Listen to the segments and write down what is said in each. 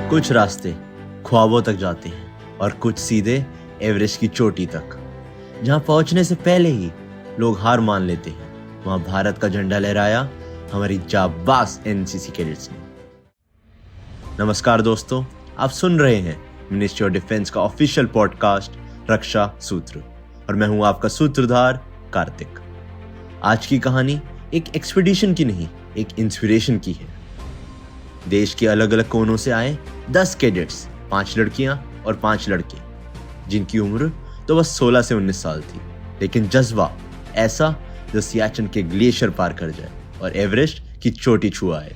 कुछ रास्ते ख्वाबों तक जाते हैं और कुछ सीधे एवरेस्ट की चोटी तक। जहां पहुंचने से पहले ही लोग हार मान लेते हैं, वहां भारत का झंडा लहराया हमारी जाबाज एनसीसी कैडेट्स ने। नमस्कार दोस्तों, आप सुन रहे हैं मिनिस्ट्री ऑफ डिफेंस का ऑफिशियल पॉडकास्ट रक्षा सूत्र और मैं हूं आपका सूत्रधार कार्तिक। आज की कहानी एक एक्सपीडिशन की नहीं, एक इंस्पिरेशन की है। देश के अलग अलग कोनों से आए 10 कैडेट्स, 5 लड़कियां और 5 लड़के, जिनकी उम्र तो बस 16 से 19 साल थी, लेकिन जज्बा ऐसा जो सियाचिन के ग्लेशियर पार कर जाए और एवरेस्ट की चोटी छू आए।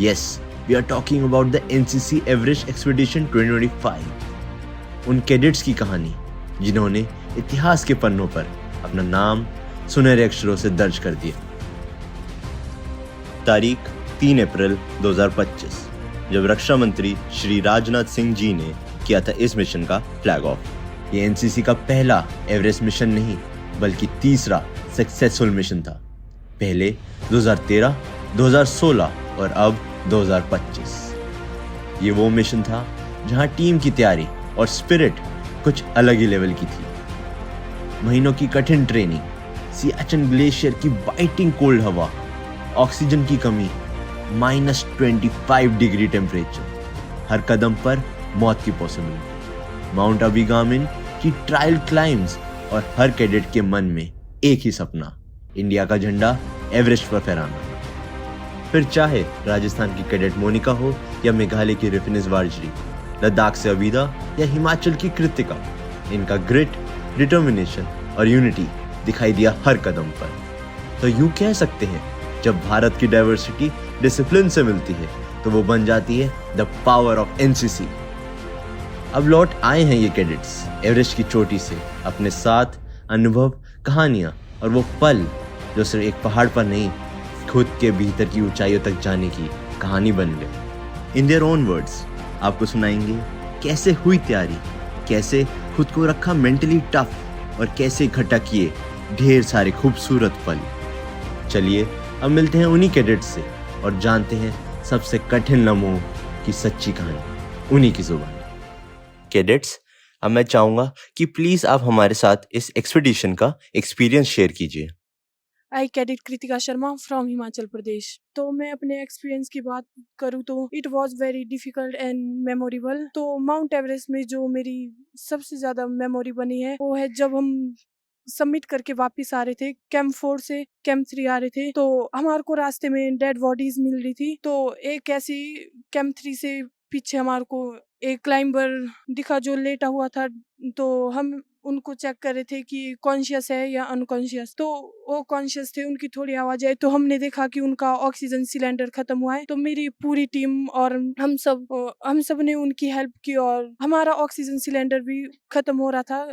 Yes, we are talking about the NCC Everest expedition 2025। उन कैडेट्स की कहानी जिन्होंने इतिहास के पन्नों पर अपना नाम सुनहरे अक्षरों से दर्ज कर दिया। तारीख 3 अप्रैल 2025, जब रक्षा मंत्री श्री राजनाथ सिंह जी ने किया था इस मिशन का फ्लैग ऑफ। ये एनसीसी का पहला एवरेस्ट मिशन नहीं, बल्कि तीसरा सक्सेसफुल मिशन था। पहले 2013, 2016 और अब 2025। ये वो मिशन था जहां टीम की तैयारी और स्पिरिट कुछ अलग ही लेवल की थी। महीनों की कठिन ट्रेनिंग, सियाचिन ग्लेशियर की बाइटिंग कोल्ड हवा, ऑक्सीजन की कमी, -25 डिग्री टेम्परेचर, हर कदम पर मौत की पॉसिबिलिटी, माउंट अबीगामिन की ट्रायल क्लाइम्स और हर कैडेट के मन में एक ही सपना, इंडिया का झंडा एवरेस्ट पर फहराना। फिर चाहे राजस्थान की कैडेट मोनिका हो या मेघालय की रिफिनिस वारजरी, लद्दाख से अबीदा या हिमाचल की कृतिका, इनका ग्रिट, डिटर्मिनेशन और यूनिटी दिखाई दिया हर कदम पर। तो यूं कह सकते हैं, जब भारत की डाइवर्सिटी डिसिप्लिन से मिलती है तो वो बन जाती है द पावर ऑफ एनसीसी। अब लौट आए हैं ये कैडेट्स एवरेस्ट की चोटी से, अपने साथ अनुभव, कहानियां और वो पल जो सिर्फ एक पहाड़ पर नहीं, खुद के भीतर की ऊंचाइयों तक जाने की कहानी बन गए। इन देयर ओन वर्ड्स आपको सुनाएंगे कैसे हुई तैयारी, कैसे खुद को रखा मेंटली टफ और कैसे इकट्ठा किए ढेर सारे खूबसूरत पल। चलिए अब मिलते हैं उन्हीं कैडेट्स से और जानते हैं सबसे कठिन लम्हों की सच्ची कहानी उन्हीं की जुबान। कैडेट्स, अब मैं चाहूंगा कि प्लीज आप हमारे साथ इस एक्सपीडिशन का एक्सपीरियंस शेयर कीजिए। आई कैडेट कृतिका शर्मा फ्रॉम हिमाचल प्रदेश। तो मैं अपने एक्सपीरियंस की बात करूँ तो it was very difficult and memorable. तो माउंट एवरेस्ट में जो मेरी सबसे ज़्यादा मेमोरी बनी है वो है जब हम सबमिट करके वापस आ रहे थे, कैंप 4 से कैंप 3 आ रहे थे, तो हमारे को रास्ते में डेड बॉडीज मिल रही थी। तो एक ऐसी कैंप 3 से पीछे हमारे को एक क्लाइंबर दिखा जो लेटा हुआ था, तो हम उनको चेक कर रहे थे कि कॉन्शियस है या अनकॉन्शियस। तो वो कॉन्शियस थे, उनकी थोड़ी आवाज आई तो हमने देखा कि उनका ऑक्सीजन सिलेंडर खत्म हुआ है। तो मेरी पूरी टीम और हम सब ने उनकी हेल्प की और हमारा ऑक्सीजन सिलेंडर भी खत्म हो रहा था,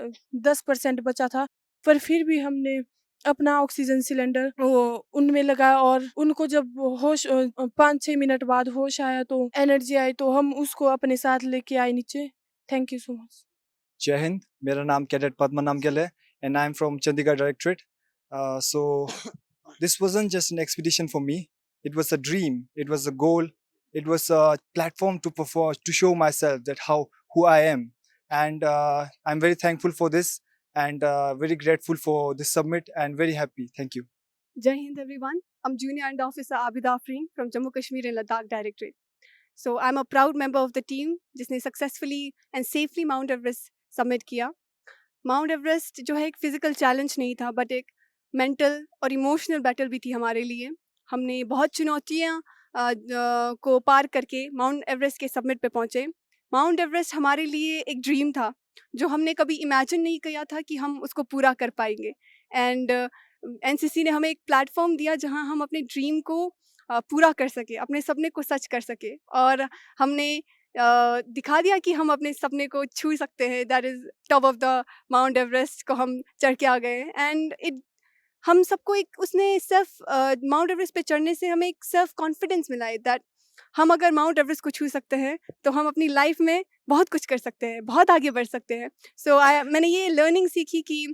10% बचा था, पर फिर भी हमने अपना ऑक्सीजन सिलेंडर उनमें लगाया और उनको जब होश 5-6 मिनट बाद होश आया तो एनर्जी आई, तो हम उसको अपने साथ लेके आए नीचे। Thank you so much. जय हिंद, मेरा नाम कैडेट पद्मनाम गिल है and I'm from Chandigarh Directorate. So this wasn't just an expedition for me. It was a dream. It was a goal. It was a platform to perform, to show myself that who I am. And I'm very thankful for this and very grateful for this summit and very happy. Thank you. Jai Hind everyone. I'm Junior Under Officer Abida Afreen from Jammu Kashmir and Ladakh Directorate. So I'm a proud member of the team जिसने successfully and safely Mount Everest submit किया। Mount Everest जो है एक physical challenge नहीं था, but एक mental और emotional battle भी थी हमारे लिए। हमने बहुत चुनौतियाँ को पार करके माउंट एवरेस्ट के सबमिट पे पहुँचे। माउंट एवरेस्ट हमारे लिए एक ड्रीम था जो हमने कभी इमेजिन नहीं किया था कि हम उसको पूरा कर पाएंगे। एंड एनसीसी ने हमें एक प्लेटफॉर्म दिया जहाँ हम अपने ड्रीम को पूरा कर सके, अपने सपने को सच कर सके, और हमने दिखा दिया कि हम अपने सपने को छू सकते हैं। That is top of the mount Everest को हम चढ़ के आ गए। एंड हम सबको एक उसने माउंट एवरेस्ट पे चढ़ने से हमें एक सेल्फ कॉन्फिडेंस मिला है दैट हम अगर माउंट एवरेस्ट को छू सकते हैं तो हम अपनी लाइफ में बहुत कुछ कर सकते हैं, बहुत आगे बढ़ सकते हैं। सो मैंने ये लर्निंग सीखी कि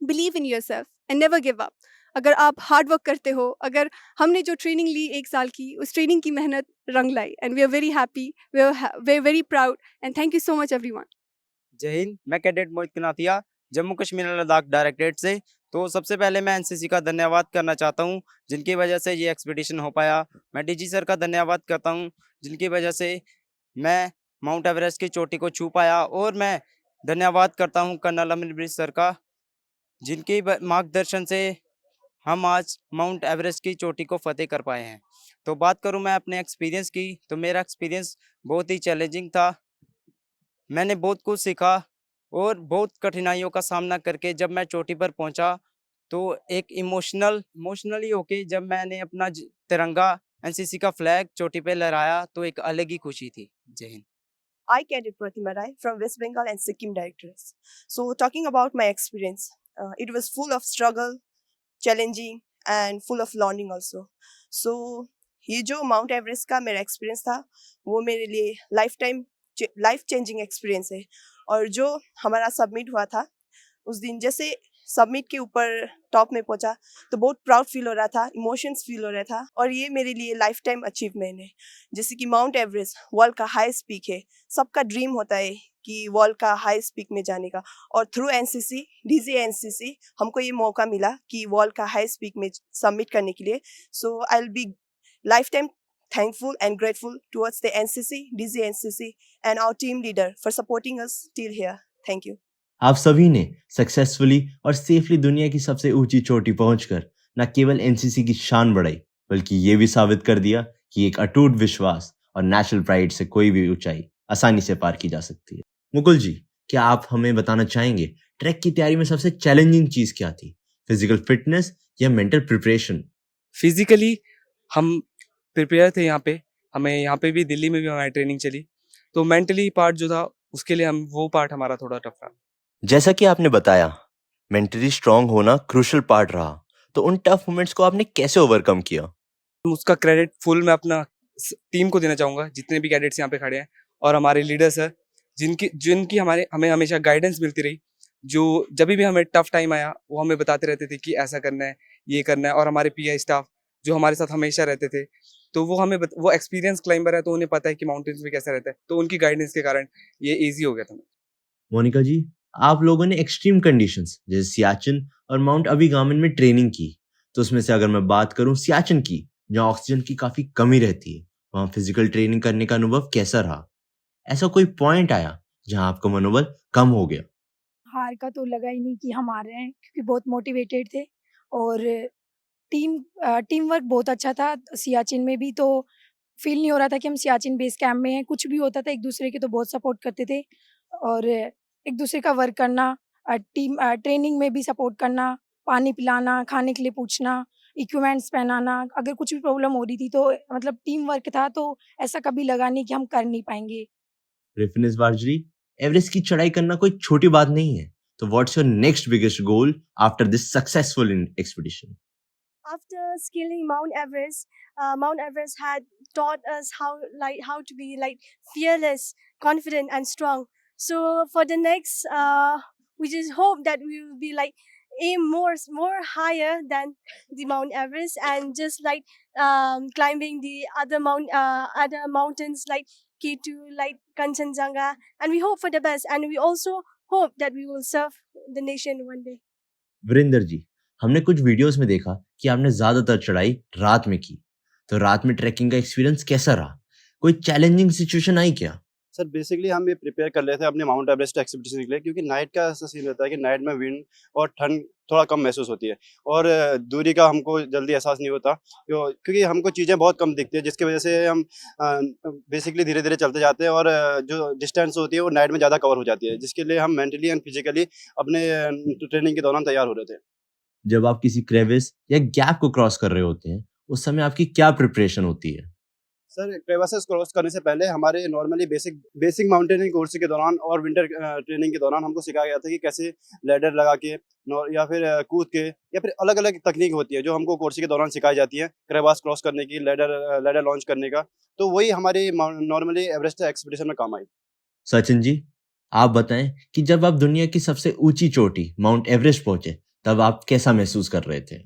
believe in your self and never give up. अगर आप हार्ड वर्क करते हो, अगर हमने जो ट्रेनिंग ली 1 साल की, उस ट्रेनिंग की मेहनत रंग लाई and we are very happy, we are very proud and thank you so much everyone. जय हिंद। मैं cadet Mohit Kanatia, Jammu Kashmir and Ladakh directorate से। तो सबसे पहले मैं एनसीसी का धन्यवाद करना चाहता हूं, जिनकी वजह से ये एक्सपीडिशन हो पाया। मैं डीजी सर का धन्यवाद करता हूं, जिनकी वजह से मैं माउंट एवरेस्ट की चोटी को छू पाया। और मैं धन्यवाद करता हूं कर्नल अमरप्रीत सर का, जिनके मार्गदर्शन से हम आज माउंट एवरेस्ट की चोटी को फतेह कर पाए हैं। तो बात करूं मैं अपने एक्सपीरियंस की, तो मेरा एक्सपीरियंस बहुत ही चैलेंजिंग था। मैंने बहुत कुछ सीखा और बहुत कठिनाइयों का सामना करके जब मैं चोटी पर पहुंचा, तो एक इमोशनली होके जब मैंने अपना तिरंगा एनसीसी का फ्लैग चोटी पे लहराया, तो एक अलग ही खुशी थी। जय Hind. I Cadet Pratima Rai from West Bengal and Sikkim Directorates. So, talking about my experience, it was full of struggle, challenging, and full of learning also. So, ये जो माउंट एवरेस्ट का मेरा एक्सपीरियंस था, वो मेरे लिए लाइफ चेंजिंग एक्सपीरियंस है। और जो हमारा सबमिट हुआ था, उस दिन जैसे सबमिट के ऊपर टॉप में पहुंचा, तो बहुत प्राउड फील हो रहा था, इमोशंस फील हो रहा था। और ये मेरे लिए लाइफ टाइम अचीवमेंट है। जैसे कि माउंट एवरेस्ट वर्ल्ड का हाईएस्ट पीक है, सबका ड्रीम होता है कि वर्ल्ड का हाईएस्ट पीक में जाने का। और थ्रू एनसीसी, डीजी एनसीसी, हमको ये मौका मिला कि वर्ल्ड का हाईएस्ट पीक में सबमिट करने के लिए। So I will be lifetime thankful and grateful towards the NCC, DZ NCC and our team leader for supporting us till here. Thank you. आप सभी ने सक्सेसफुली और सेफली दुनिया की सबसे ऊंची चोटी पहुंचकर न केवल एनसीसी की शान बढ़ाई, बल्कि ये भी साबित कर दिया कि एक अटूट विश्वास और नेशनल प्राइड से कोई भी ऊंचाई आसानी से पार की जा सकती है। मुकुल जी, क्या आप हमें बताना चाहेंगे ट्रैक की तैयारी में सबसे चैलेंजिंग चीज क्या थी? फिजिकल फिटनेस या मेंटल प्रिपरेशन? फिजिकली हम प्रिपेयर थे हमें यहाँ पे भी, दिल्ली में भी हमारी ट्रेनिंग चली। तो मेंटली पार्ट जो था, उसके लिए वो पार्ट हमारा थोड़ा टफ था। जैसा कि आपने बताया, मेंटली स्ट्रांग होना क्रूशियल पार्ट रहा, तो उन टफ मोमेंट्स को आपने कैसे ओवरकम किया? उसका क्रेडिट फुल मैं अपना टीम को देना चाहूँगा, जितने भी कैडेट्स यहाँ पे खड़े हैं, और हमारे लीडर सर, जिनकी हमें हमेशा गाइडेंस मिलती रही। जो जब भी हमें टफ टाइम आया, वो हमें बताते रहते थे कि ऐसा करना है, ये करना है। और हमारे पीआई स्टाफ जो हमारे साथ हमेशा रहते थे, तो वो एक्सपीरियंस क्लाइंबर है, तो उन्हें पता है कि माउंटेन्स में कैसा रहता है। तो उनकी गाइडेंस के कारण ये इजी हो गया था। मोनिका जी, आप लोगों ने एक्सट्रीम कंडीशंस जैसे सियाचिन और माउंट अबिगामिन में ट्रेनिंग की, तो उसमें से अगर मैं बात करूं सियाचिन की, जहां ऑक्सीजन की काफी कमी रहती है, वहां फिजिकल ट्रेनिंग करने का अनुभव कैसा रहा? ऐसा कोई पॉइंट आया जहां आपका मनोबल कम हो गया? हार का तो लगा ही नहीं कि हम हार रहे हैं, क्योंकि बहुत मोटिवेटेड थे और टीम वर्क बहुत अच्छा था। सियाचिन में भी तो फील नहीं हो रहा था कि हम सियाचिन बेस कैंप में हैं। कुछ भी होता था, एक दूसरे के तो बहुत सपोर्ट करते थे और एक दूसरे का वर्क करना, ट्रेनिंग में भी सपोर्ट करना, पानी पिलाना, खाने के लिए पूछना, इक्विपमेंट्स पहनाना। अगर कुछ भी प्रॉब्लम हो रही थी तो मतलब टीम वर्क था, तो ऐसा कभी लगा नहीं कि हम कर नहीं पाएंगे। रिफिनिस बार्जरी, एवरेस्ट की चढ़ाई करना कोई छोटी बात नहीं है, तो what's your next biggest goal after this successful expedition? After scaling Mount Everest had taught us how to be fearless, confident, and strong. So for the next, we just hope that we will be aim more higher than the Mount Everest, and just climbing the other mountains like K2, like Kanchenjunga, and we hope for the best, and we also hope that we will serve the nation one day. Virendra ji, हमने कुछ videos में देखा कि आपने ज्यादातर चढ़ाई रात में की, तो रात में ट्रैकिंग का एक्सपीरियंस कैसा रहा? कोई चैलेंजिंग सिचुएशन आई क्या? सर बेसिकली हम ये प्रिपेयर कर लेते हैं अपने माउंट एवरेस्ट एक्सपीडिशन के लिए, क्योंकि नाइट का ऐसा सीन रहता है कि नाइट में विंड और ठंड थोड़ा कम महसूस होती है और दूरी का हमको जल्दी एहसास नहीं होता, क्योंकि हमको चीज़ें बहुत कम दिखती है, जिसकी वजह से हम बेसिकली धीरे धीरे चलते जाते हैं और जो डिस्टेंस होती है वो नाइट में ज़्यादा कवर हो जाती है, जिसके लिए हम मेंटली एंड फिजिकली अपने ट्रेनिंग के दौरान तैयार हो रहे थे। जब आप किसी क्रेविस या गैप को क्रॉस कर रहे होते हैं, उस समय आपकी क्या प्रिपरेशन होती है? सर क्रेवासेस क्रॉस करने से पहले हमारे नॉर्मली बेसिक माउंटेनिंग कोर्स के दौरान और विंटर ट्रेनिंग के दौरान हमको सिखाया गया था कि कैसे लैडर लगा के या फिर कूद के या फिर अलग अलग तकनीक होती है जो हमको कोर्स के दौरान सिखाई जाती है, क्रेवास क्रॉस करने की, लैडर लॉन्च करने का। तो वही हमारी नॉर्मली एवरेस्ट एक्सपीडिशन में काम आई। सचिन जी, आप बताएं कि जब आप दुनिया की सबसे ऊंची चोटी माउंट एवरेस्ट पहुंचे, तब आप कैसा महसूस कर रहे थे?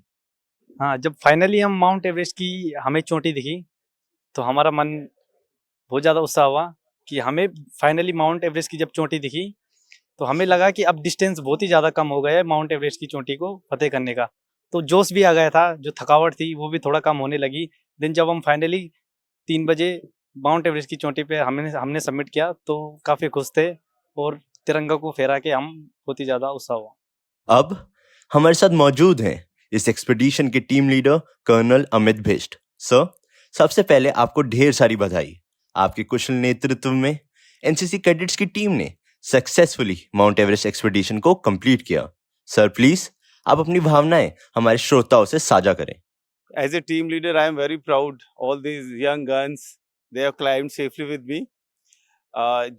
हाँ, जब फाइनली हम माउंट एवरेस्ट की हमें चोटी दिखी, तो हमारा मन बहुत ज़्यादा उत्साह हुआ कि हमें फाइनली माउंट एवरेस्ट की जब चोटी दिखी, तो हमें लगा कि अब डिस्टेंस बहुत ही ज़्यादा कम हो गया है माउंट एवरेस्ट की चोटी को फतेह करने का। तो जोश भी आ गया था, जो थकावट थी वो भी थोड़ा कम होने लगी। दिन जब हम फाइनली 3 बजे माउंट एवरेस्ट की चोटी पे हमने सबमिट किया, तो काफ़ी खुश थे और तिरंगा को फहरा के हम बहुत ही ज़्यादा उत्साह हुआ। अब हमारे साथ मौजूद हैं इस एक्सपीडिशन के team leader colonel Amit Bisht. Sir, सबसे पहले आपको ढेर सारी बधाई। आपके कुशल नेतृत्व में एनसीसी कैडेट्स की टीम ने सक्सेसफुली माउंट एवरेस्ट एक्सपीडिशन को कंप्लीट किया। सर प्लीज आप अपनी भावनाएं हमारे श्रोताओं से साझा करें। As a team leader, I am very proud. All these young guns, they have climbed safely with me.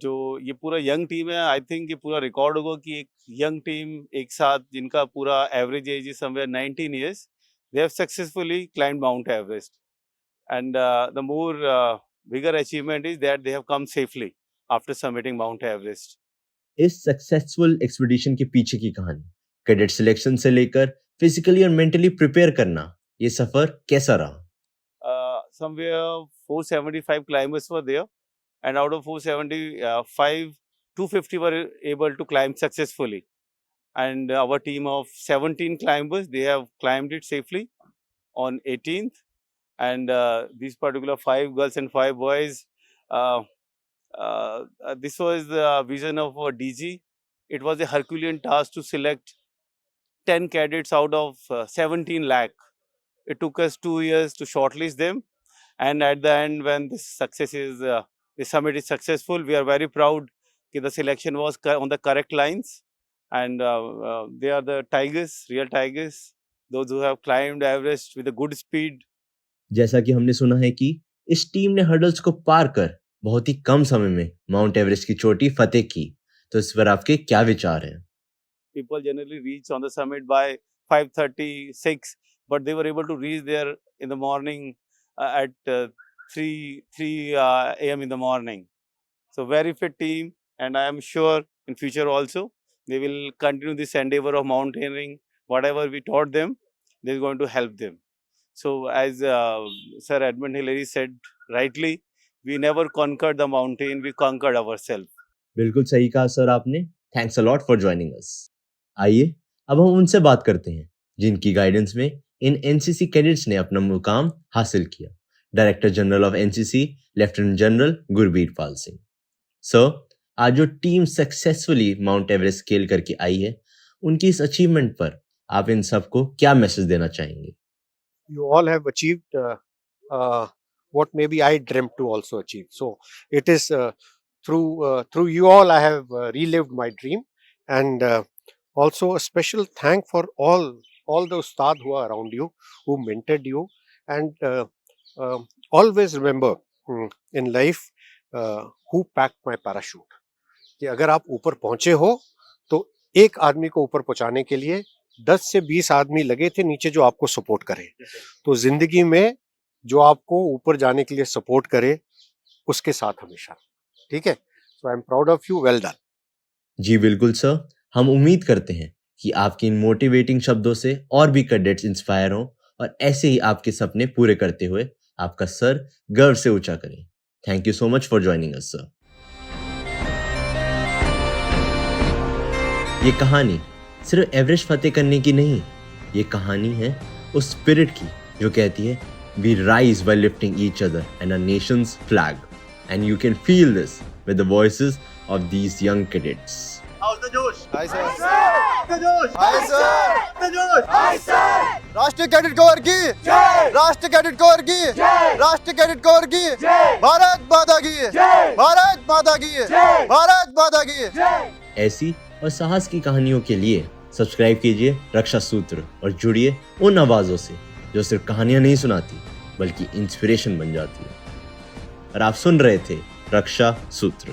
जो ये पूरा यंग टीम है, आई थिंक ये पूरा रिकॉर्ड होगा कि एक यंग टीम एक साथ, जिनका पूरा average age is somewhere 19 years, they have successfully climbed Mount Everest. And the more bigger achievement is that they have come safely after summiting Mount Everest. इस सक्सेसफुल एक्सपीडिशन के पीछे की कहानी, कैडेट सिलेक्शन से लेकर फिजिकली और mentally prepare करना, ये सफर कैसा रहा? Somewhere 475 climbers were there, and out of 475, 250 were able to climb successfully. And our team of 17 climbers, they have climbed it safely on 18th. And these particular 5 girls and 5 boys, this was the vision of our DG. It was a Herculean task to select 10 cadets out of 17 lakh. It took us 2 years to shortlist them. And at the end, when this the summit is successful, we are very proud that the selection was on the correct lines. And they are the tigers, real tigers, those who have climbed Everest with a good speed. जैसा कि हमने सुना है कि इस team ने hurdles को पार कर बहुत ही कम समय में माउंट एवरेस्ट की चोटी फतेह की, तो इस पर आपके क्या विचार हैं? People generally reach on the summit by 5:36, but they were able to reach there in the morning at 3 a.m. in the morning. So very fit team, and I am sure in future also they will continue this endeavor of mountaineering. Whatever we taught them, they are going to help them. So as Sir Edmund Hillary said rightly, we never conquered the mountain, we conquered ourselves. बिल्कुल सही कहा sir आपने। Thanks a lot for joining us. आइए अब हम उनसे बात करते हैं जिनकी गाइडेंस में इन एनसीसी कैडेट्स ने अपना मुकाम हासिल किया। Director general of NCC lieutenant general Gurbir Pal Singh. Sir, आज जो team successfully mount Everest scale करके आई है, उनकी इस अचीवमेंट पर आप इन सबको क्या मैसेज देना चाहेंगे? You all have achieved what maybe I dreamt to also achieve. So it is through you all I have relived my dream, and also a special thank for all the ustad who are around you, who mentored you, and always remember in life who packed my parachute. कि अगर आप ऊपर पहुंचे हो तो एक आदमी को ऊपर पहुंचाने के लिए 10 से 20 आदमी लगे थे नीचे जो आपको सपोर्ट करे। तो जिंदगी में जो आपको ऊपर जाने के लिए सपोर्ट करे उसके साथ हमेशा, ठीक है? So I am proud of you, well done. जी बिल्कुल सर, हम उम्मीद करते हैं कि आपके इन मोटिवेटिंग शब्दों से और भी कैडेट्स इंस्पायर हों और ऐसे ही आपके सपने पूरे करते हुए आपका सर गर्व से ऊंचा करें। Thank you so much for joining us sir. ये कहानी सिर्फ एवरेस्ट फतेह करने की नहीं, ये कहानी है उस स्पिरिट की जो कहती है we rise by lifting each other and a nation's flag, and you can feel this with the voices of these young cadets. राष्ट्रीय कैडेट कोर की जय, राष्ट्रीय कैडेट कोर की जय, राष्ट्रीय कैडेट कोर की जय, भारत माता की जय, भारत माता की जय, भारत माता की जय। ऐसी और साहस की कहानियों के लिए सब्सक्राइब कीजिए रक्षा सूत्र और जुड़िए उन आवाजों से जो सिर्फ कहानियां नहीं सुनाती बल्कि इंस्पिरेशन बन जाती है। और आप सुन रहे थे रक्षा सूत्र।